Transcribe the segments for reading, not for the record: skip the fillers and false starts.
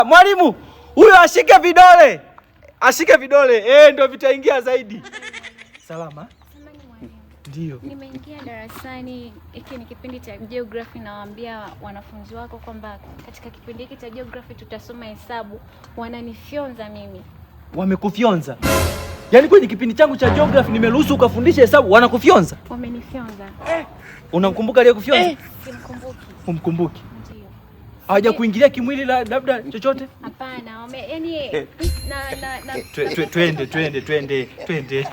Mwalimu, huyo ashike vidole. Ashike vidole. Ndio vitaingia zaidi. Salama? Ndio. Nimeingia darasani, hiki ni kipindi cha geography, nawaambia wanafunzi wako kwamba katika kipindi hiki cha geography tutasoma hesabu. Wananifyonza mimi. Wamekufyonza? Yaani kwenye kipindi changu cha geography nimeruhusu ukafundisha hesabu, wanakufyonza? Wamenifyonza. Unamkumbuka aliyekufyonza? Simkumbuki. Umkumbuki? Ndio. Hawaja kuingilia kimwili labda chochote? Hapana, yani Twende.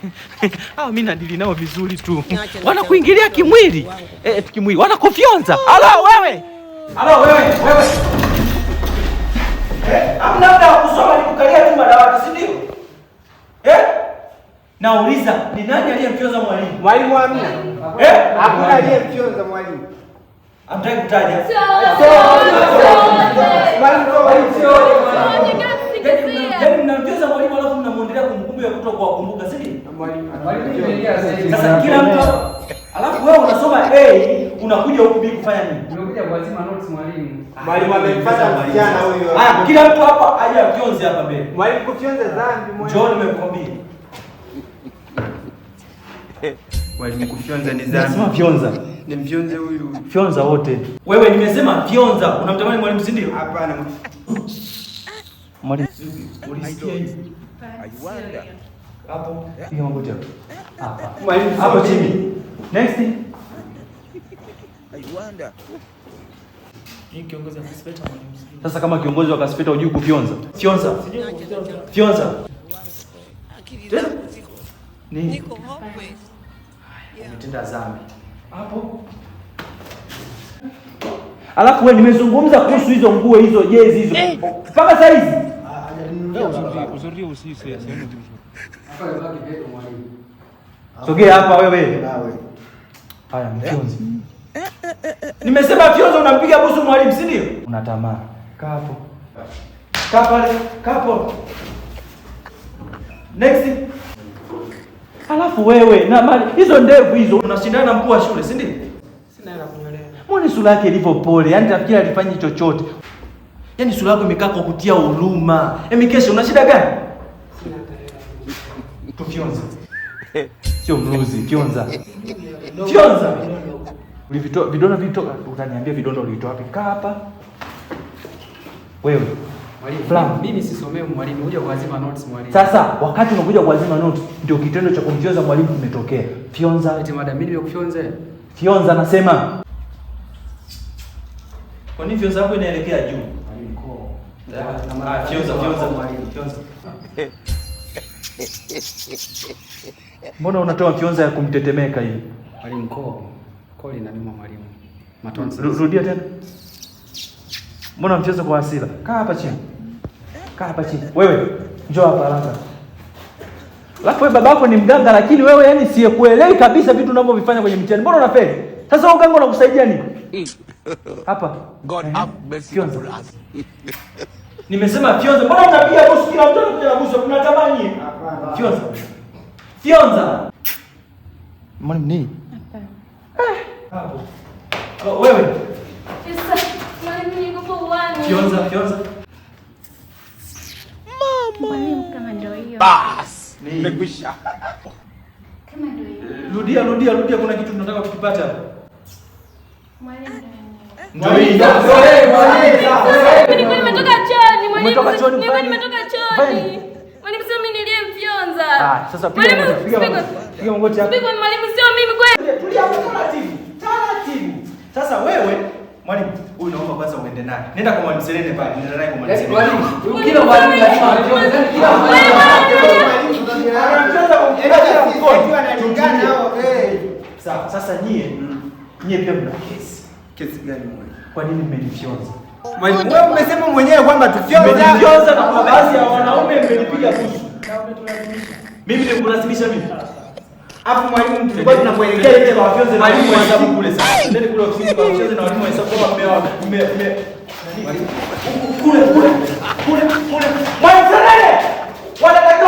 Mimi nadili nao vizuri tu. Wanakuingilia kimwili. Kimwili. Wanakufyonza. Halo wewe. Hamna muda wa kusoma, ni kukalia tu madawati, si ndio? Nauliza, ni nani aliyemfyonza mwalimu? Mwalimu hamna. Hakuna aliyemfyonza mwalimu. Hamtaki kutaja. Yaani mnamfyonza mwalimu alafu mnamwendelea kumkumbusha kutokuwakumbuka, si ndio? Mwalimu ameingia sasa. Sasa kila mtu alafu wewe unasoma unakuja huku B kufanya nini? Unakuja kuazima notes mwalimu. Mwalimu amemfuata msichana huyo. Kila mtu hapa aje afyonze hapa mbele. Mwalimu kufyonza dhambi mwalimu. Njoo nimekwambia. Mwalimu kufyonza ni dhambi. Nasema fyonza. Ni mfyonze huyu. Fyonza wote. Wewe nimesema fyonza. Unamtamani mwalimu si ndio? Hapana. Mwalimu ulisikia hivi? Hapo. Hiyo ngoja. Hapa. Mwalimu hapo chini. Next. Ni kiongozi wa Kaspeta mwalimu. Sasa kama kiongozi wa Kaspeta hujui kufyonza. Fyonza. Fyonza. Niko hapo. Umetenda dhambi. Hapo. Alafu wewe nimezungumza kuhusu hizo nguo hizo jezi hizo. Mpaka saa hizi. Uzuri usisi sehemu tu. Hapa ibaki beto mwalimu. Sogea hapa wewe. Haya mfyonzi. Nimesema fyonza unampiga busu mwalimu, si ndio? Unatamaa. Kaa hapo. Kaa pale. Kaa hapo. Next. Alafu wewe na mali hizo ndevu hizo unashindana na mkuu wa shule, si ndio? Sina hela kunyolea. Mbona sura yake ilivyo pole? Yaani tafikiri alifanyi chochote. Yaani sura yako imekaa kwa kutia huruma. Kesho una shida gani? Sina hela. Tufyonza. Sio mruzi, fyonza. Fyonza. Ulivitoa vidonda vitoka, utaniambia vidonda ulitoa wapi? Kaa hapa. Wewe. Mwalimu, mimi sisomee mwalimu, huja kuazima notes mwalimu. Sasa wakati unakuja kuazima notes ndio kitendo cha kumfyonza mwalimu kimetokea. Fyonza. Eti madam mimi nimekufyonza. Fyonza nasema. Kwa nini fyonza yako inaelekea juu? Mwalimu ko. Fyonza mwalimu, fyonza. Mbona unatoa fyonza ya kumtetemeka hivi? Mwalimu ko. Ko linaniuma mwalimu. Matonza. Rudia tena. Mbona mchezo kwa hasira? Kaa hapa chini. Wewe, njoo hapa haraka. Alafu wewe babako ni mganga lakini wewe yani siyekuelewi kabisa vitu unavyovifanya kwenye mtihani. Mbona unafeli? Sasa uganga unakusaidia nini? Hapa. God have mercy on us. Nimesema fyonza. Mbona unapiga busu kila mtu anakuja na busu? Unatamani? Fyonza. Fyonza. Mwalimu nini? Hapana. Hapo. Wewe. Fyonza. Mwalimu kama ndio hiyo. Bas. Nimekwisha. Kama ndio hiyo. Rudia kuna kitu tunataka kukipata hapa. Mwalimu ndio hiyo. Nilikuwa nimetoka chooni mwalimu. Nilikuwa nimetoka chooni. Mwalimu sio mimi niliyemfyonza. Sasa piga magoti hapa. Piga mwalimu sio mimi kweli. Tulia taratibu. Sasa wewe mwalimu, huyu naomba kwanza uende naye. Nenda kwa mwalimu Selene pale. Nenda naye kwa mwalimu Selene. Mwalimu, kila mwalimu lazima afyonze. Kila mwalimu anamcheza kumpiga mkono. Analingana hao. Sawa, sasa nyie pia mna kesi. Kesi gani mwalimu? Kwa nini mmenifyonza? Mwalimu, wewe umesema mwenyewe kwamba tufyonze. Mmenifyonza na kwa baadhi ya wanaume mmenipiga busu. Mimi nikulazimisha mimi. Hapo mwalimu tulikuwa tunakuelekea ile kwa wafyonze mwalimu wa hesabu kule sasa. Nenda kule ofisini kwa wafyonze na walimu wa hesabu kama kule. Mwalimu Selene. Wanataka